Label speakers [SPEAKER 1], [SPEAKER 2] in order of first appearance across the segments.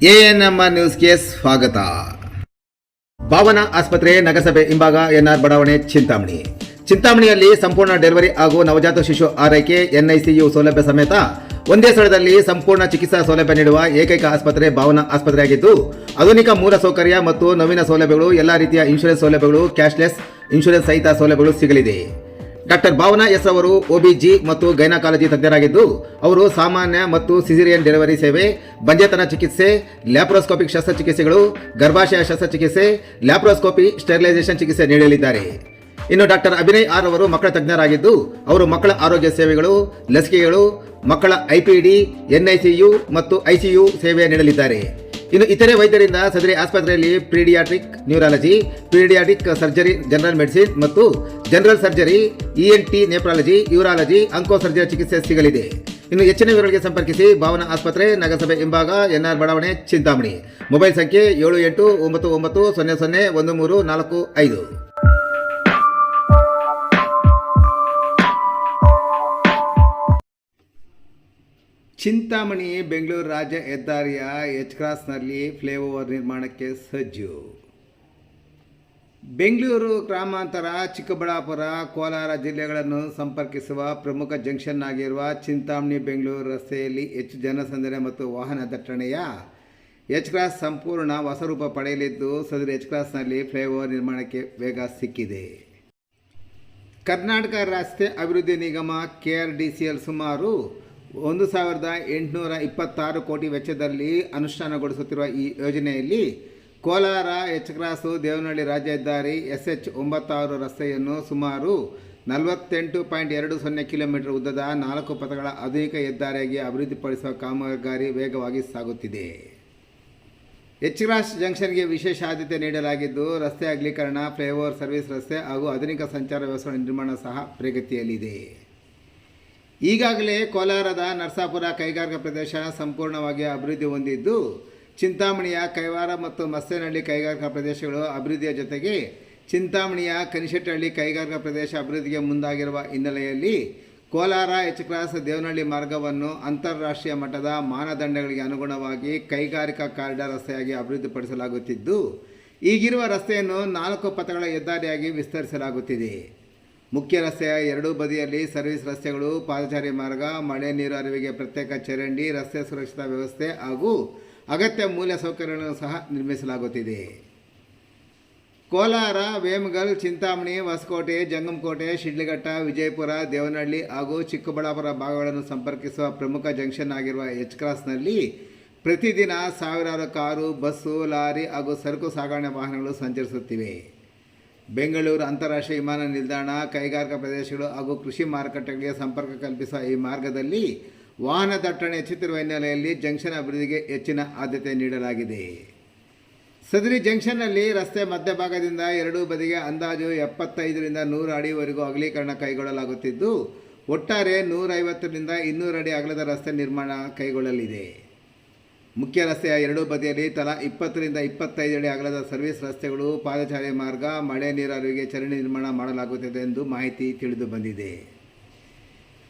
[SPEAKER 1] ANMR ನ್ಯೂಸ್ಗೆ ಸ್ವಾಗತ. ಭಾವನಾ ಆಸ್ಪತ್ರೆ ನಗರಸಭೆ ಹಿಂಭಾಗ ಎನ್ಆರ್ ಬಡಾವಣೆ ಚಿಂತಾಮಣಿಯಲ್ಲಿ ಸಂಪೂರ್ಣ ಡೆಲಿವರಿ ಹಾಗೂ ನವಜಾತ ಶಿಶು ಆರೈಕೆ ಎನ್ಐಸಿಯು ಸೌಲಭ್ಯ ಸಮೇತ ಒಂದೇ ಸ್ಥಳದಲ್ಲಿ ಸಂಪೂರ್ಣ ಚಿಕಿತ್ಸಾ ಸೌಲಭ್ಯ ನೀಡುವ ಏಕೈಕ ಆಸ್ಪತ್ರೆ ಭಾವನಾ ಆಸ್ಪತ್ರೆಯಾಗಿದ್ದು, ಆಧುನಿಕ ಮೂಲ ಸೌಕರ್ಯ ಮತ್ತು ನವೀನ ಸೌಲಭ್ಯಗಳು, ಎಲ್ಲಾ ರೀತಿಯ ಇನ್ಶೂರೆನ್ಸ್ ಸೌಲಭ್ಯಗಳು, ಕ್ಯಾಶ್ಲೆಸ್ ಇನ್ಶೂರೆನ್ಸ್ ಸಹಿತ ಸೌಲಭ್ಯಗಳು ಸಿಗಲಿದೆ. ಡಾಕ್ಟರ್ ಭಾವನಾ ಎಸ್ ಅವರು ಒಬಿಜಿ ಮತ್ತು ಗೈನಕಾಲಜಿ ತಜ್ಞರಾಗಿದ್ದು, ಅವರು ಸಾಮಾನ್ಯ ಮತ್ತು ಸಿಸೇರಿಯನ್ ಡೆಲಿವರಿ ಸೇವೆ, ಬಂಜೆತನ ಚಿಕಿತ್ಸೆ, ಲ್ಯಾಪ್ರೋಸ್ಕೋಪಿಕ್ ಶಸ್ತ್ರಚಿಕಿತ್ಸೆಗಳು, ಗರ್ಭಾಶಯ ಶಸ್ತ್ರಚಿಕಿತ್ಸೆ, ಲ್ಯಾಪ್ರೋಸ್ಕೋಪಿ, ಸ್ಟೆರಿಲೈಸೇಷನ್ ಚಿಕಿತ್ಸೆ ನೀಡಲಿದ್ದಾರೆ. ಇನ್ನು ಡಾಕ್ಟರ್ ಅಭಿನಯ್ ಆರ್ ಅವರು ಮಕ್ಕಳ ತಜ್ಞರಾಗಿದ್ದು, ಅವರು ಮಕ್ಕಳ ಆರೋಗ್ಯ ಸೇವೆಗಳು, ಲಸಿಕೆಗಳು, ಮಕ್ಕಳ ಐಪಿಡಿ, ಎನ್ಐಸಿಯು ಮತ್ತು ಐಸಿಯು ಸೇವೆ ನೀಡಲಿದ್ದಾರೆ. ಇನ್ನು ಇತರೆ ವೈದ್ಯರಿಂದ ಸದರಿ ಆಸ್ಪತ್ರೆಯಲ್ಲಿ paediatric neurology, paediatric surgery, general medicine ಮತ್ತು general surgery, ENT, nephrology, urology, onco surgery ಚಿಕಿತ್ಸೆ ಸಿಗಲಿದೆ. ಇನ್ನು ಹೆಚ್ಚಿನ ವಿವರಗಳಿಗೆ ಸಂಪರ್ಕಿಸಿ ಭಾವನಾ ಆಸ್ಪತ್ರೆ, ನಗರಸಭೆ ಹಿಂಭಾಗ, ಎನ್ಆರ್ ಬಡಾವಣೆ, ಚಿಂತಾಮಣಿ. ಮೊಬೈಲ್ ಸಂಖ್ಯೆ 7899001345. ಚಿಂತಾಮಣಿ ಬೆಂಗಳೂರು ರಾಜ್ಯ ಹೆದ್ದಾರಿಯ ಎಚ್ ಕ್ರಾಸ್ನಲ್ಲಿ ಫ್ಲೈಓವರ್ ನಿರ್ಮಾಣಕ್ಕೆ ಸಜ್ಜು. ಬೆಂಗಳೂರು ಗ್ರಾಮಾಂತರ, ಚಿಕ್ಕಬಳ್ಳಾಪುರ, ಕೋಲಾರ ಜಿಲ್ಲೆಗಳನ್ನು ಸಂಪರ್ಕಿಸುವ ಪ್ರಮುಖ ಜಂಕ್ಷನ್ ಆಗಿರುವ ಚಿಂತಾಮಣಿ ಬೆಂಗಳೂರು ರಸ್ತೆಯಲ್ಲಿ ಹೆಚ್ಚು ಜನಸಂದಣಿ ಮತ್ತು ವಾಹನ ದಟ್ಟಣೆಯ ಎಚ್ ಕ್ರಾಸ್ ಸಂಪೂರ್ಣ ಹೊಸ ರೂಪ ಪಡೆಯಲಿದ್ದು, ಸದರಿ ಎಚ್ ಕ್ರಾಸ್ನಲ್ಲಿ ಫ್ಲೈಓವರ್ ನಿರ್ಮಾಣಕ್ಕೆ ವೇಗ ಸಿಕ್ಕಿದೆ. ಕರ್ನಾಟಕ ರಸ್ತೆ ಅಭಿವೃದ್ಧಿ ನಿಗಮ KRDCL ಸುಮಾರು 1826 ಕೋಟಿ ವೆಚ್ಚದಲ್ಲಿ ಅನುಷ್ಠಾನಗೊಳಿಸುತ್ತಿರುವ ಈ ಯೋಜನೆಯಲ್ಲಿ ಕೋಲಾರ ಎಚ್ ಕ್ರಾಸು ದೇವನಹಳ್ಳಿ ರಾಜ್ಯ ಹೆದ್ದಾರಿ SH 96 ರಸ್ತೆಯನ್ನು ಸುಮಾರು 48.20 ಕಿಲೋಮೀಟರ್ ಉದ್ದದ 4 ಪಥಗಳ ಆಧುನಿಕ ಹೆದ್ದಾರಿಯಾಗಿ ಅಭಿವೃದ್ಧಿಪಡಿಸುವ ಕಾಮಗಾರಿ ವೇಗವಾಗಿ ಸಾಗುತ್ತಿದೆ. ಎಚ್ ಕ್ರಾಸ್ ಜಂಕ್ಷನ್ಗೆ ವಿಶೇಷ ಆದ್ಯತೆ ನೀಡಲಾಗಿದ್ದು, ರಸ್ತೆ ಅಗಲೀಕರಣ, ಫ್ಲೈಓವರ್, ಸರ್ವಿಸ್ ರಸ್ತೆ ಹಾಗೂ ಆಧುನಿಕ ಸಂಚಾರ ವ್ಯವಸ್ಥೆ ನಿರ್ಮಾಣ ಸಹ ಪ್ರಗತಿಯಲ್ಲಿದೆ. ಈಗಾಗಲೇ ಕೋಲಾರದ ನರಸಾಪುರ ಕೈಗಾರಿಕಾ ಪ್ರದೇಶ ಸಂಪೂರ್ಣವಾಗಿ ಅಭಿವೃದ್ಧಿ ಹೊಂದಿದ್ದು, ಚಿಂತಾಮಣಿಯ ಕೈವಾರ ಮತ್ತು ಮಸ್ತೇನಹಳ್ಳಿ ಕೈಗಾರಿಕಾ ಪ್ರದೇಶಗಳು ಅಭಿವೃದ್ಧಿಯ ಜೊತೆಗೆ ಚಿಂತಾಮಣಿಯ ಕನಿಶೆಟ್ಟಹಳ್ಳಿ ಕೈಗಾರಿಕಾ ಪ್ರದೇಶ ಅಭಿವೃದ್ಧಿಗೆ ಮುಂದಾಗಿರುವ ಹಿನ್ನೆಲೆಯಲ್ಲಿ ಕೋಲಾರ ಎಚ್ ಕ್ರಾಸ್ ದೇವನಹಳ್ಳಿ ಮಾರ್ಗವನ್ನು ಅಂತಾರಾಷ್ಟ್ರೀಯ ಮಟ್ಟದ ಮಾನದಂಡಗಳಿಗೆ ಅನುಗುಣವಾಗಿ ಕೈಗಾರಿಕಾ ಕಾರಿಡಾರ್ ರಸ್ತೆಯಾಗಿ ಅಭಿವೃದ್ಧಿಪಡಿಸಲಾಗುತ್ತಿದ್ದು, ಈಗಿರುವ ರಸ್ತೆಯನ್ನು 4 ಪಥಗಳ ಹೆದ್ದಾರಿಯಾಗಿ ವಿಸ್ತರಿಸಲಾಗುತ್ತಿದೆ. ಮುಖ್ಯ ರಸ್ತೆಯ ಎರಡೂ ಬದಿಯಲ್ಲಿ ಸರ್ವಿಸ್ ರಸ್ತೆಗಳು, ಪಾದಚಾರಿ ಮಾರ್ಗ, ಮಳೆ ನೀರು ಹರಿವಿಗೆ ಪ್ರತ್ಯೇಕ ಚರಂಡಿ, ರಸ್ತೆ ಸುರಕ್ಷತಾ ವ್ಯವಸ್ಥೆ ಹಾಗೂ ಅಗತ್ಯ ಮೂಲ ಸೌಕರ್ಯಗಳನ್ನು ಸಹ ನಿರ್ಮಿಸಲಾಗುತ್ತಿದೆ. ಕೋಲಾರ, ವೇಮಗಲ್, ಚಿಂತಾಮಣಿ, ಹೊಸಕೋಟೆ, ಜಂಗಮಕೋಟೆ, ಶಿಡ್ಲಘಟ್ಟ, ವಿಜಯಪುರ, ದೇವನಹಳ್ಳಿ ಹಾಗೂ ಚಿಕ್ಕಬಳ್ಳಾಪುರ ಭಾಗಗಳನ್ನು ಸಂಪರ್ಕಿಸುವ ಪ್ರಮುಖ ಜಂಕ್ಷನ್ ಆಗಿರುವ ಎಚ್ ಕ್ರಾಸ್ನಲ್ಲಿ ಪ್ರತಿದಿನ ಸಾವಿರಾರು ಕಾರು, ಬಸ್ಸು, ಲಾರಿ ಹಾಗೂ ಸರಕು ಸಾಗಣೆ ವಾಹನಗಳು ಸಂಚರಿಸುತ್ತಿವೆ. ಬೆಂಗಳೂರು ಅಂತಾರಾಷ್ಟ್ರೀಯ ವಿಮಾನ ನಿಲ್ದಾಣ, ಕೈಗಾರಿಕಾ ಪ್ರದೇಶಗಳು ಹಾಗೂ ಕೃಷಿ ಮಾರುಕಟ್ಟೆಗಳಿಗೆ ಸಂಪರ್ಕ ಕಲ್ಪಿಸುವ ಈ ಮಾರ್ಗದಲ್ಲಿ ವಾಹನ ದಟ್ಟಣೆ ಹೆಚ್ಚುತ್ತಿರುವ ಹಿನ್ನೆಲೆಯಲ್ಲಿ ಜಂಕ್ಷನ್ ಅಭಿವೃದ್ಧಿಗೆ ಹೆಚ್ಚಿನ ಆದ್ಯತೆ ನೀಡಲಾಗಿದೆ. ಸದರಿ ಜಂಕ್ಷನ್ನಲ್ಲಿ ರಸ್ತೆ ಮಧ್ಯಭಾಗದಿಂದ ಎರಡೂ ಬದಿಗೆ ಅಂದಾಜು 75ರಿಂದ 100 ಅಡಿವರೆಗೂ ಅಗಲೀಕರಣ ಕೈಗೊಳ್ಳಲಾಗುತ್ತಿದ್ದು, ಒಟ್ಟಾರೆ 150ರಿಂದ 200 ಅಡಿ ಅಗಲದ ರಸ್ತೆ ನಿರ್ಮಾಣ ಕೈಗೊಳ್ಳಲಿದೆ. ಮುಖ್ಯ ರಸ್ತೆಯ ಎರಡೂ ಬದಿಯಲ್ಲಿ ತಲಾ 20ರಿಂದ 25 ಅಡಿ ಅಗಲದ ಸರ್ವಿಸ್ ರಸ್ತೆಗಳು, ಪಾದಚಾರಿ ಮಾರ್ಗ, ಮಳೆ ನೀರು ಹರಿವಿಗೆ ಚರಂಡಿ ನಿರ್ಮಾಣ ಮಾಡಲಾಗುತ್ತಿದೆ ಎಂದು ಮಾಹಿತಿ ತಿಳಿದು ಬಂದಿದೆ.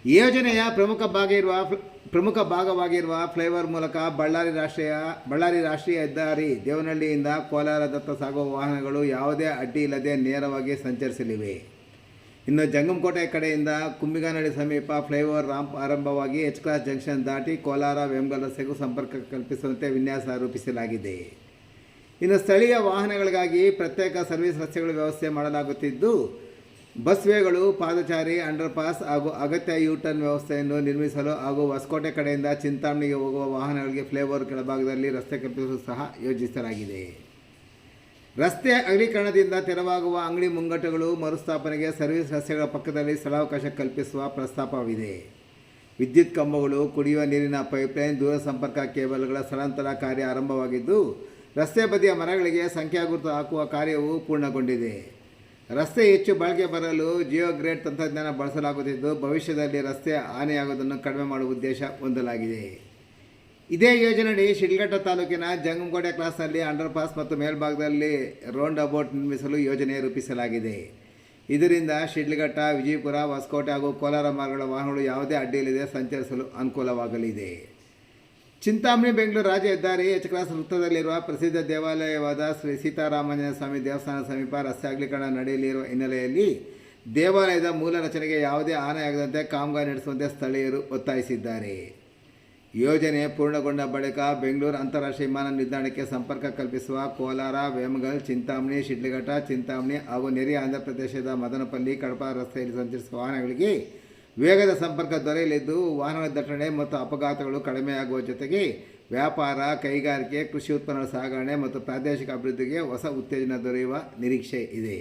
[SPEAKER 1] ಈ ಯೋಜನೆಯ ಪ್ರಮುಖ ಭಾಗವಾಗಿರುವ ಫ್ಲೈಓವರ್ ಮೂಲಕ ಬಳ್ಳಾರಿ ರಾಷ್ಟ್ರೀಯ ಹೆದ್ದಾರಿ ದೇವನಹಳ್ಳಿಯಿಂದ ಕೋಲಾರದತ್ತ ಸಾಗುವ ವಾಹನಗಳು ಯಾವುದೇ ಅಡ್ಡಿ ಇಲ್ಲದೆ ನೇರವಾಗಿ ಸಂಚರಿಸಲಿವೆ. ಇನ್ನು ಜಂಗಮಕೋಟೆ ಕಡೆಯಿಂದ ಕುಂಬಿಗಾನಹಳ್ಳಿ ಸಮೀಪ ಫ್ಲೈಓವರ್ ರಾಂಪ್ ಆರಂಭವಾಗಿ ಎಚ್ ಕ್ರಾಸ್ ಜಂಕ್ಷನ್ ದಾಟಿ ಕೋಲಾರ ವೇಮಗಲ್ ರಸ್ತೆಗೂ ಸಂಪರ್ಕ ಕಲ್ಪಿಸುವಂತೆ ವಿನ್ಯಾಸ ರೂಪಿಸಲಾಗಿದೆ. ಇನ್ನು ಸ್ಥಳೀಯ ವಾಹನಗಳಿಗಾಗಿ ಪ್ರತ್ಯೇಕ ಸರ್ವಿಸ್ ರಸ್ತೆಗಳ ವ್ಯವಸ್ಥೆ ಮಾಡಲಾಗುತ್ತಿದ್ದು, ಬಸ್ ವೇಗಳು, ಪಾದಚಾರಿ ಅಂಡರ್ಪಾಸ್ ಹಾಗೂ ಅಗತ್ಯ ಯೂಟರ್ನ್ ವ್ಯವಸ್ಥೆಯನ್ನು ನಿರ್ಮಿಸಲು ಹಾಗೂ ಹೊಸಕೋಟೆ ಕಡೆಯಿಂದ ಚಿಂತಾಮಣಿಗೆ ಹೋಗುವ ವಾಹನಗಳಿಗೆ ಫ್ಲೈಓವರ್ ಕೆಳಭಾಗದಲ್ಲಿ ರಸ್ತೆ ಕಲ್ಪಿಸಲು ಸಹ ಯೋಜಿಸಲಾಗಿದೆ. ರಸ್ತೆ ಅಗಲೀಕರಣದಿಂದ ತೆರವಾಗುವ ಅಂಗಡಿ ಮುಂಗಟ್ಟುಗಳು ಮರುಸ್ಥಾಪನೆಗೆ ಸರ್ವಿಸ್ ರಸ್ತೆಗಳ ಪಕ್ಕದಲ್ಲಿ ಸ್ಥಳಾವಕಾಶ ಕಲ್ಪಿಸುವ ಪ್ರಸ್ತಾಪವಿದೆ. ವಿದ್ಯುತ್ ಕಂಬಗಳು, ಕುಡಿಯುವ ನೀರಿನ ಪೈಪ್ಲೈನ್, ದೂರ ಸಂಪರ್ಕ ಕೇಬಲ್ಗಳ ಸ್ಥಳಾಂತರ ಕಾರ್ಯ ಆರಂಭವಾಗಿದ್ದು, ರಸ್ತೆ ಬದಿಯ ಮರಗಳಿಗೆ ಸಂಖ್ಯಾಗುರುತು ಹಾಕುವ ಕಾರ್ಯವು ಪೂರ್ಣಗೊಂಡಿದೆ. ರಸ್ತೆ ಹೆಚ್ಚು ಬಾಳಿಕೆ ಬರಲು ಜಿಯೋಗ್ರೇಡ್ ತಂತ್ರಜ್ಞಾನ ಬಳಸಲಾಗುತ್ತಿದ್ದು, ಭವಿಷ್ಯದಲ್ಲಿ ರಸ್ತೆ ಹಾನಿಯಾಗುವುದನ್ನು ಕಡಿಮೆ ಮಾಡುವ ಉದ್ದೇಶ ಹೊಂದಲಾಗಿದೆ. ಇದೇ ಯೋಜನೆಯಡಿ ಶಿಡ್ಲಘಟ್ಟ ತಾಲೂಕಿನ ಜಂಗಮಕೋಟೆ ಕ್ರಾಸ್ನಲ್ಲಿ ಅಂಡರ್ಪಾಸ್ ಮತ್ತು ಮೇಲ್ಭಾಗದಲ್ಲಿ ರೌಂಡ್ ಅಬೌಟ್ ನಿರ್ಮಿಸಲು ಯೋಜನೆ ರೂಪಿಸಲಾಗಿದೆ. ಇದರಿಂದ ಶಿಡ್ಲಘಟ್ಟ, ವಿಜಯಪುರ, ಹೊಸಕೋಟೆ ಹಾಗೂ ಕೋಲಾರ ಮಾರ್ಗಗಳ ವಾಹನಗಳು ಯಾವುದೇ ಅಡ್ಡಿಯಿಲ್ಲದೆ ಸಂಚರಿಸಲು ಅನುಕೂಲವಾಗಲಿದೆ. ಚಿಂತಾಮಣಿ ಬೆಂಗಳೂರು ರಾಜ್ಯ ಹೆದ್ದಾರಿ ಎಚ್ ಕ್ರಾಸ್ ವೃತ್ತದಲ್ಲಿರುವ ಪ್ರಸಿದ್ಧ ದೇವಾಲಯವಾದ ಶ್ರೀ ಸೀತಾರಾಮಾಂಜನೇಯ ಸ್ವಾಮಿ ದೇವಸ್ಥಾನ ಸಮೀಪ ರಸ್ತೆ ಅಗಲೀಕರಣ ನಡೆಯಲಿರುವ ಹಿನ್ನೆಲೆಯಲ್ಲಿ ದೇವಾಲಯದ ಮೂಲ ರಚನೆಗೆ ಯಾವುದೇ ಹಾನಿಯಾಗದಂತೆ ಕಾಮಗಾರಿ ನಡೆಸುವಂತೆ ಸ್ಥಳೀಯರು ಒತ್ತಾಯಿಸಿದ್ದಾರೆ. ಯೋಜನೆ ಪೂರ್ಣಗೊಂಡ ಬಳಿಕ ಬೆಂಗಳೂರು ಅಂತಾರಾಷ್ಟ್ರೀಯ ವಿಮಾನ ನಿಲ್ದಾಣಕ್ಕೆ ಸಂಪರ್ಕ ಕಲ್ಪಿಸುವ ಕೋಲಾರ, ವೇಮಗಲ್, ಚಿಂತಾಮಣಿ, ಶಿಡ್ಲಘಟ್ಟ, ಚಿಂತಾಮಣಿ ಹಾಗೂ ನೆರೆಯ ಆಂಧ್ರಪ್ರದೇಶದ ಮದನಪಲ್ಲಿ, ಕಡಪ ರಸ್ತೆಯಲ್ಲಿ ಸಂಚರಿಸುವ ವಾಹನಗಳಿಗೆ ವೇಗದ ಸಂಪರ್ಕ ದೊರೆಯಲಿದ್ದು ವಾಹನ ದಟ್ಟಣೆ ಮತ್ತು ಅಪಘಾತಗಳು ಕಡಿಮೆಯಾಗುವ ಜೊತೆಗೆ ವ್ಯಾಪಾರ, ಕೈಗಾರಿಕೆ, ಕೃಷಿ ಉತ್ಪನ್ನಗಳ ಸಾಗಣೆ ಮತ್ತು ಪ್ರಾದೇಶಿಕ ಅಭಿವೃದ್ಧಿಗೆ ಹೊಸ ಉತ್ತೇಜನ ದೊರೆಯುವ ನಿರೀಕ್ಷೆ ಇದೆ.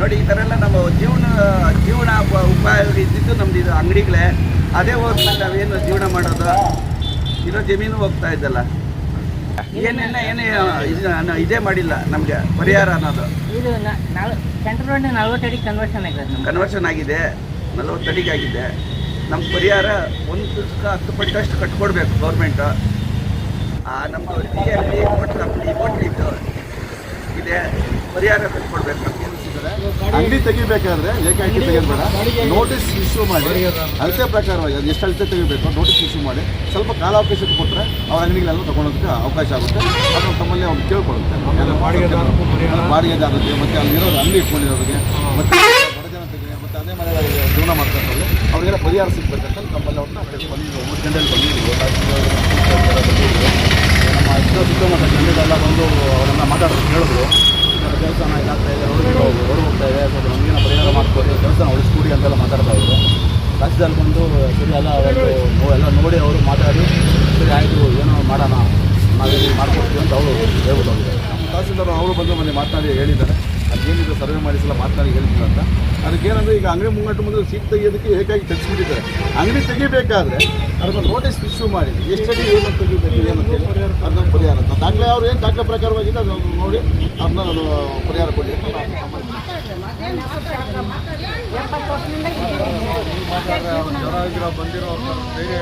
[SPEAKER 2] ನೋಡಿ, ಈ ಥರ ಎಲ್ಲ ನಮ್ಮ ಜೀವನ ಉಪಾಯ ಇದ್ದಿದ್ದು ನಮ್ದು ಇದು ಅಂಗಡಿಗಳೇ. ಅದೇ ಹೋದ್ಮೇಲೆ ನಾವೇನು ಜೀವನ ಮಾಡೋದು? ಇರೋ ಜಮೀನು ಹೋಗ್ತಾ ಇದ್ದಲ್ಲ, ಏನೇ ಇದೇ ಮಾಡಿಲ್ಲ ನಮಗೆ ಪರಿಹಾರ ಅನ್ನೋದು.
[SPEAKER 3] ಇದು ಸೆಂಟ್ರ್ ರೋಡ್ 40 ಅಡಿ
[SPEAKER 2] ಕನ್ವರ್ಷನ್ ಆಗಿದೆ, 40 ಅಡಿಗೆ ಆಗಿದೆ. ನಮ್ಮ ಪರಿಹಾರ 10 ಪಟ್ಟಷ್ಟು ಕಟ್ಕೊಡ್ಬೇಕು ಗೌರ್ಮೆಂಟು. ನಮ್ಮದು ಹೋಟ್ಲಿದ್ದು ಇದೆ, ಪರಿಹಾರ ಕಟ್ಕೊಡ್ಬೇಕು ನಮಗೆ.
[SPEAKER 4] ಅಂಗಡಿ ತೆಗಿಬೇಕಾದ್ರೆ ಏಕಾಏಕಿ ತೆಗೆದ್ಬೇಡ, ನೋಟಿಸ್ ಇಶ್ಯೂ ಮಾಡಿ ಅಳತೆ ಪ್ರಕಾರವಾಗಿ ಅದು ಎಷ್ಟು ಅಳತೆ ತೆಗಿಬೇಕು ನೋಟಿಸ್ ಇಶ್ಯೂ ಮಾಡಿ ಸ್ವಲ್ಪ ಕಾಲಾವಕಾಶ ಕೊಟ್ಟರೆ ಅವ್ರ ಅಂಗಡಿಗಳೆಲ್ಲ ತೊಗೊಳೋದಕ್ಕೆ ಅವಕಾಶ ಆಗುತ್ತೆ. ಅದು ತಮ್ಮಲ್ಲಿ ಅವ್ರು ಕೇಳ್ಕೊಡುತ್ತೆ, ಬಾಡಿಗೆದಾರರಿಗೆ ಮತ್ತು ಅಲ್ಲಿರೋದು ಅಂಗಡಿ ಇಟ್ಕೊಂಡಿರೋರಿಗೆ ಮತ್ತು ಬಡ ಜನತೆಗೆ ಮತ್ತು ಅದೇ ಮನೆ ಜೀವನ ಮಾಡ್ತಾರೆ ಅವರಿಗೆಲ್ಲ ಪರಿಹಾರ ಸಿಗ್ಬೇಕಂತ ನಮ್ಮಲ್ಲಿ ಅವ್ರನ್ನ ಬಂದು 9 ಗಂಟೆಯಲ್ಲಿ ಬಂದಿದ್ದೀವಿ. ನಮ್ಮ ಸುತ್ತಮುತ್ತ ಜನರೆಲ್ಲ ಬಂದು ಅವರೆಲ್ಲ ಮಾತಾಡೋದು ಹೇಳಿದ್ರು, ದೇವಸ್ಥಾನ ಏನಾಗ್ತಾ ಇದೆ, ರೋಡ್ ಹೋಗ್ತಾ ಇದೆ, ಸ್ವಲ್ಪ ನಮಗೇನೋ ಪರಿಹಾರ ಮಾಡ್ಬೋದು, ದೇವಸ್ಥಾನ ಉಳಿಸ್ಕೊಡಿ ಅಂತೆಲ್ಲ ಮಾತಾಡ್ತಾ ಇದ್ರು. ರಾಜ್ಯದಲ್ಲಿ ಬಂದು ಸರಿ ಎಲ್ಲ ಎಲ್ಲ ನೋಡಿ ಅವರು ಮಾತಾಡಿ ಸರಿ ಆಯಿತು ಏನೋ ಮಾಡೋಣ ನಾವಿಲ್ಲಿ ಮಾಡ್ಕೊಡ್ತೀವಿ ಅಂತ ಅವರು ಹೇಳ್ಬಿಟ್ಟು ತಹಸೀಲ್ದಾರ್ ಅವರು ಬಂದು ಮನೆ ಮಾತನಾಡಿ ಹೇಳಿದ್ದಾರೆ. ಅದೇನಿದೆ ಸರ್ವೆ ಮಾಡಿಸಲ್ಲ ಮಾತನಾಡಿ ಹೇಳ್ತಿಲ್ಲ ಅಂತ. ಅದಕ್ಕೇನಂದರೆ ಈಗ ಅಂಗಡಿ ಮುಂದೆ ಸೀಟ್ ತೆಗಿಯೋದಕ್ಕೆ ಏಕಾಗಿ ತೆಗೆಸ್ಬಿಟ್ಟಿದ್ದಾರೆ. ಅಂಗಡಿ ತೆಗಿಬೇಕಾದ್ರೆ ಅದಕ್ಕೆ ನೋಟಿಸ್ ಇಶ್ಯೂ ಮಾಡಿ ಎಷ್ಟಡಿ ಏನು ತೆಗಿಬೇಕು ಏನಂತೇಳಿ ಅದನ್ನು ಪರಿಹಾರ ಅಂತ ದಾಖಲೆ ಅವ್ರು ಏನು ದಾಖಲೆ ಪ್ರಕಾರವಾಗಿದೆ ಅದು ನೋಡಿ ಅದನ್ನ ಅದು ಪರಿಹಾರ ಕೊಡಿ. ಬಂದಿರೋ ಬೇರೆ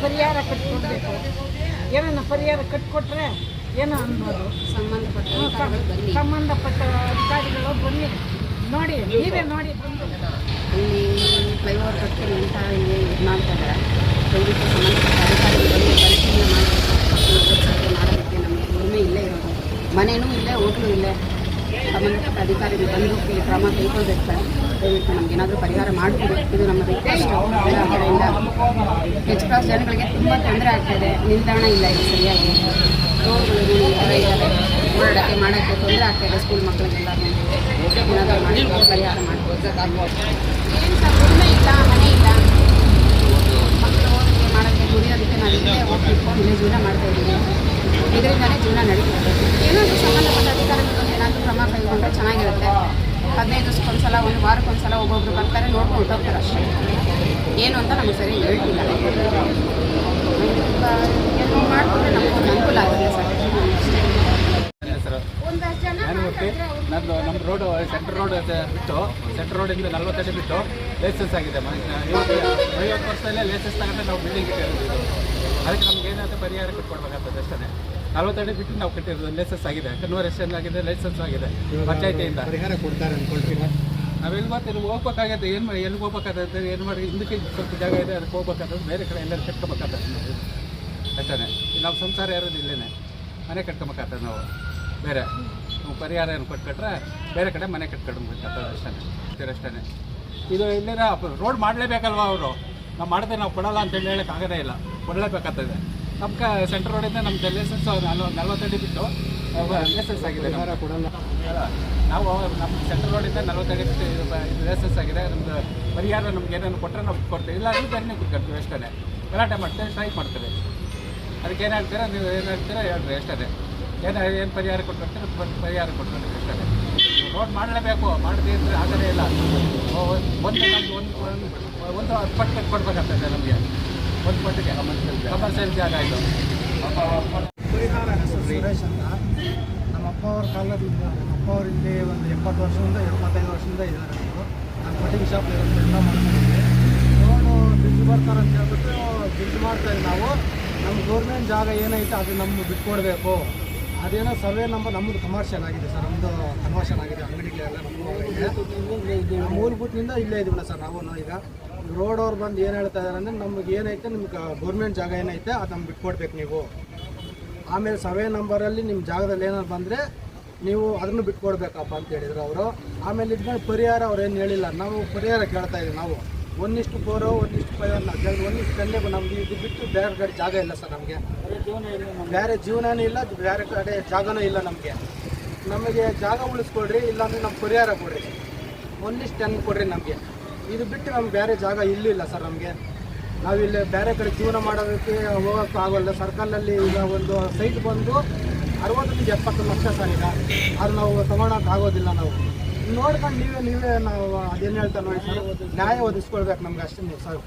[SPEAKER 5] ಪರಿಹಾರ ಕಟ್ಕೊಡ್ಬೇಕು. ಏನನ್ನ ಪರಿಹಾರ ಕಟ್ಕೊಟ್ರೆ ಏನೋ ಅನ್ಬೋದು. ಸಂಬಂಧಪಟ್ಟ ಅಧಿಕಾರಿಗಳು ಬನ್ನಿ ನೋಡಿ, ನೀವೇ ನೋಡಿ ಬಂದು
[SPEAKER 6] ಇಲ್ಲಿ ಫ್ಲೈಓವರ್ ಕಟ್ತೀನಿ ಅಂತ ಇಲ್ಲಿ ಇದು ಮಾಡ್ತಾ ಇದ್ದಾರೆ. ದಯವಿಟ್ಟು ಸಂಬಂಧಪಟ್ಟ ಅಧಿಕಾರಿಗಳು ಬಂದು ಪರಿಶೀಲನೆ ಮಾಡೋದಕ್ಕೆ ನಮಗೆ ಇನ್ನೂ ಇಲ್ಲೇ ಇರೋದು, ಮನೆಯೂ ಇಲ್ಲೇ, ಹೋಟ್ಲು ಇಲ್ಲೇ. ಸಂಬಂಧಪಟ್ಟ ಅಧಿಕಾರಿಗಳು ಬಂದು ಇಲ್ಲಿ ಕ್ರಮ ಕೈಗೊಳ್ಬೇಕು ಸರ್. ದಯವಿಟ್ಟು ನಮಗೇನಾದರೂ ಪರಿಹಾರ ಮಾಡಿಕೊಡಿ, ಇದು ನಮ್ಮ ರಿಕ್ವೆಸ್ಟ್. ಎಲ್ಲ ಕಡೆಯಿಂದ ಎಚ್ ಕ್ರಾಸ್ ಜನಗಳಿಗೆ ತುಂಬ ತೊಂದರೆ ಆಗ್ತಾಯಿದೆ. ನಿಲ್ದಾಣ ಇಲ್ಲ ಇಲ್ಲಿ ಸರಿಯಾಗಿ, ರೋಡ್ಗಳು ಈ ಥರ ಇದ್ದಾರೆ, ಓಡಾಡೋಕ್ಕೆ ಮಾಡೋಕ್ಕೆ ತೊಂದರೆ ಆಗ್ತಾಯಿದೆ. ಸ್ಕೂಲ್ ಮಕ್ಕಳಿಗೆಲ್ಲ ಏನಾದರೂ ಮಾಡಿ ಪರಿಹಾರ ಮಾಡ್ಬೋದು. ಏನು ಸರ್, ದುಡಿಮೆ ಇಲ್ಲ, ಮನೆ ಇಲ್ಲ, ಮಕ್ಕಳು ಓದೋಕ್ಕೆ ಮಾಡೋಕ್ಕೆ ದುಡಿಯೋದಕ್ಕೆ ನಾವು ಇಲ್ಲೇ ಹೋಗ್ತಿಟ್ಕೊಂಡು ಇಲ್ಲೇ ಜೀವನ ಮಾಡ್ತಾಯಿದ್ದೀವಿ. ಇದರಿಂದಲೇ ಜೀವನ ನಡೀತದೆ. ಏನಾದರೂ ಸಂಬಂಧಪಟ್ಟ ಅಧಿಕಾರಿಗಳು ಏನಾದರೂ ಕ್ರಮ ಕೈಗೊಂಡ್ರೆ ಚೆನ್ನಾಗಿರುತ್ತೆ. 15 ದಿವಸಕ್ಕೊಂದ್ಸಲ, 1 ವಾರಕ್ಕೊಂದ್ಸಲ ಒಬ್ಬೊಬ್ರು ಬರ್ತಾರೆ, ನೋಡ್ಕೊಂಡು ಹೊರಟೋಗ್ತಾರೆ ಅಷ್ಟೇ. ಏನು ಅಂತ ನಮಗೆ ಸರಿ ಹೇಳ್ತಿಲ್ಲ. ಏನೋ ಮಾಡಿಕೊಂಡ್ರೆ ನಮಗೊಂದು ಅನುಕೂಲ ಆಗುತ್ತೆ ಸರ್.
[SPEAKER 7] ನಮ್ಮ ರೋಡು ಸೆಂಟ್ರ್ ರೋಡ್ ಬಿಟ್ಟು ಸೆಂಟ್ರ್ ರೋಡಿಂದ 40 ಅಡಿ ಬಿಟ್ಟು ಲೈಸೆನ್ಸ್ ಆಗಿದೆ. 50 ವರ್ಷದಲ್ಲೇ ಲೈಸೆನ್ಸ್ ತಗೊಂಡ್ರೆ ನಾವು ಬಿಲ್ಡಿಂಗ್ ಅದಕ್ಕೆ ನಮ್ಗೆ ಏನಾದರೂ ಪರಿಹಾರ ಕೊಟ್ಕೊಡ್ಬೇಕಾಗ್ತದೆ ಅಷ್ಟೇ. 40 ಅಡಿ ಬಿಟ್ಟು ನಾವು ಕಟ್ಟಿರೋದು ಲೈಸೆನ್ಸ್ ಆಗಿದೆ, ಕನ್ವರ್ಷನ್ ಆಗಿದೆ, ಲೈಸೆನ್ಸ್ ಆಗಿದೆ ಪಂಚಾಯತಿಯಿಂದ.
[SPEAKER 8] ಪರಿಹಾರ ಕೊಡ್ತಾರೆ ಅಂದ್ಕೊಳ್ತೀರಾ?
[SPEAKER 7] ನಾವು ಎಲ್ಲಿ ಬರ್ತೀವಿ ಹೋಗ್ಬೇಕಾಗತ್ತೆ, ಏನು ಮಾಡಿ ಎಲ್ಲಿಗೆ ಹೋಗ್ಬೇಕಾಗತ್ತೆ, ಏನು ಮಾಡಿ ಹಿಂದಕ್ಕೆ ಸ್ವಲ್ಪ ಜಾಗ ಇದೆ ಅದಕ್ಕೆ ಹೋಗ್ಬೇಕಾದ್ರೆ ಬೇರೆ ಕಡೆ ಎಲ್ಲರೂ ಕಟ್ಕೊಬೇಕಾಗತ್ತೆ ಅಷ್ಟೇ. ನಾವು ಸಂಸಾರ ಇರೋದು ಇಲ್ಲೇ, ಮನೆ ಕಟ್ಕೊಬೇಕಾಗ್ತದೆ ನಾವು. ಬೇರೆ ನಾವು ಪರಿಹಾರ ಏನು ಕೊಟ್ಕೊಟ್ರೆ ಬೇರೆ ಕಡೆ ಮನೆ ಕಟ್ಕೊಳ್ಬೇಕಾಗ್ತದೆ ಅಷ್ಟೇ. ಇದು ಇಲ್ಲಿನ ರೋಡ್ ಮಾಡಲೇಬೇಕಲ್ವ ಅವರು, ನಾವು ಮಾಡಿದ್ರೆ ನಾವು ಕೊಡಲ್ಲ ಅಂತೇಳಿ ಹೇಳೋಕ್ಕಾಗೋದೇ ಇಲ್ಲ, ಕೊಡಲೇಬೇಕಾಗ್ತದೆ. ನಮ್ಗೆ ಸೆಂಟ್ರ್ ರೋಡಿಂದ ನಮ್ದು ಲೈಸೆನ್ಸ್ 40 ಅಡಿ ಬಿಟ್ಟು ಲೈಸೆನ್ಸ್ ಆಗಿದೆ.
[SPEAKER 8] ಕೊಡಲ್ಲ
[SPEAKER 7] ನಾವು ನಮ್ಮ ಸೆಂಟ್ರ್ ರೋಡಿಂದ 40 ಅಡಿ ಬಿಟ್ಟು ಇದು ಲೈಸೆನ್ಸ್ ಆಗಿದೆ. ನಮ್ಮದು ಪರಿಹಾರ ನಮ್ಗೆ ಏನೇನು ಕೊಟ್ಟರೆ ನಾವು ಕೊಡ್ತೀವಿ, ಇಲ್ಲ ಅಂದರೆ ಬೇರೆ ಕುತ್ಕೊಳ್ತೀವಿ ಅಷ್ಟೇ. ಗಲಾಟೆ ಮಾಡ್ತೇವೆ, ಸ್ಟ್ರೈಕ್ ಮಾಡ್ತೇವೆ. ಅದಕ್ಕೆ ಏನು ಹೇಳ್ತೀರಾ, ನೀವು ಏನು ಹೇಳ್ತೀರಾ ಹೇಳ್ರಿ ಅಷ್ಟೇ. ಏನು ಪರಿಹಾರ ಕೊಟ್ಬಿಡ್ತೀರ ಪರಿಹಾರ ಕೊಟ್ಬಿಡ್ತೀವಿ ಅಷ್ಟೇ. ರೋಡ್ ಮಾಡಲೇಬೇಕು, ಮಾಡದೇ ಇದ್ದರೆ ಆಗೋದೇ ಇಲ್ಲ. ಒಂದು 10 ಪಟ್ಟು ಕೊಡ್ಬೇಕಾಗ್ತದೆ ನಮಗೆ, 1 ಪಟ್ಟಿಗೆ ಕಮರ್ಷಿಯಲ್ ಜಾಗ ಇದು.
[SPEAKER 8] ಪರಿಹಾರ ಹೆಸರು ಸುರೇಶ್ ಅಂತ. ನಮ್ಮ ಅಪ್ಪ ಅವ್ರ ಕಾಲದಿಂದ, ನಮ್ಮ ಅಪ್ಪ ಅವ್ರು ಇಲ್ಲಿ ಒಂದು 70 ವರ್ಷದಿಂದ 75 ವರ್ಷದಿಂದ ಇದ್ದಾರೆ. ನಾನು ಕಟಿಂಗ್ ಶಾಪ್ ಎಲ್ಲ ಮಾಡ್ತಾಯಿದ್ದೆ. ರೋಡು ಬ್ರಿಡ್ಜ್ ಬರ್ತಾರೆ ಅಂತ ಹೇಳ್ಬಿಟ್ಟು ಬ್ರಿಡ್ಜ್ ಮಾಡ್ತಾಯಿದ್ವಿ ನಾವು. ನಮ್ಮ ಗೌರ್ಮೆಂಟ್ ಜಾಗ ಏನೈತೆ ಅದು ನಮ್ಗೆ ಬಿಟ್ಕೊಡ್ಬೇಕು. ಅದೇನೋ ಸರ್ವೆ ನಂಬರ್ ನಮ್ಮದು ಕಮರ್ಷಿಯಲ್ ಆಗಿದೆ ಸರ್, ನಮ್ಮದು ಕನ್ವರ್ಷನ್ ಆಗಿದೆ, ಅಂಗಡಿಗಳೆಲ್ಲ ನಮ್ಮದು ಮೂಲಭೂತದಿಂದ ಇಲ್ಲೇ ಇದೀವಲ್ಲ ಸರ್ ನಾವು. ಈಗ ರೋಡ್ ಅವ್ರು ಬಂದು ಏನು ಹೇಳ್ತಾ ಇದ್ದಾರೆ ಅಂದರೆ, ನಮ್ಗೆ ಏನೈತೆ ನಿಮ್ಗೆ ಗೌರ್ಮೆಂಟ್ ಜಾಗ ಏನೈತೆ ಅದು ನಮ್ಗೆ ಬಿಟ್ಕೊಡ್ಬೇಕು ನೀವು. ಆಮೇಲೆ ಸರ್ವೆ ನಂಬರಲ್ಲಿ ನಿಮ್ಮ ಜಾಗದಲ್ಲಿ ಏನಾದ್ರು ಬಂದರೆ ನೀವು ಅದನ್ನು ಬಿಟ್ಕೊಡ್ಬೇಕಪ್ಪ ಅಂತ ಹೇಳಿದ್ರು ಅವರು. ಆಮೇಲೆ ಇದ್ಮೇಲೆ ಪರಿಹಾರ ಅವ್ರು ಏನು ಹೇಳಿಲ್ಲ, ನಾವು ಪರಿಹಾರ ಕೇಳ್ತಾ ಇದ್ದೀವಿ. ನಾವು 1:4 1:5 ನಾವು ಕೇಳಿದ್ವಿ. 1:10 ನಮ್ಗೆ ಇದು ಬಿಟ್ಟು ಬೇರೆ ಕಡೆ ಜಾಗ ಇಲ್ಲ ಸರ್ ನಮಗೆ. ಬೇರೆ ಜೀವನನೇ ಇಲ್ಲ, ಬೇರೆ ಕಡೆ ಜಾಗನೂ ಇಲ್ಲ ನಮಗೆ. ನಮಗೆ ಜಾಗ ಉಳಿಸ್ಕೊಡ್ರಿ, ಇಲ್ಲಾಂದರೆ ನಮ್ಗೆ ಪರಿಹಾರ ಕೊಡ್ರಿ. 1:10 ಕೊಡ್ರಿ ನಮಗೆ. ಇದು ಬಿಟ್ಟು ನಮ್ಗೆ ಬೇರೆ ಜಾಗ ಇಲ್ಲೂ ಇಲ್ಲ ಸರ್ ನಮಗೆ. ನಾವಿಲ್ಲಿ ಬೇರೆ ಕಡೆ ಜೀವನ ಮಾಡೋದಕ್ಕೆ ಹೋಗೋಕ್ಕೂ ಆಗೋಲ್ಲ. ಸರ್ಕಲಲ್ಲಿ ಈಗ ಒಂದು ಸೈಟ್ ಬಂದು 60-70 ಲಕ್ಷ ಸರ್. ಈಗ ಅದು ನಾವು ತೊಗೊಳಕ್ಕೆ ಆಗೋದಿಲ್ಲ. ನಾವು ನೋಡ್ಕೊಂಡು ನೀವೇ ನಾವು ಅದೇನು ಹೇಳ್ತಾ ನೋಡಿ ಸರ್, ನ್ಯಾಯ ಒದಗಿಸ್ಕೊಳ್ಬೇಕು ನಮ್ಗೆ ಅಷ್ಟೇ ಸರ್.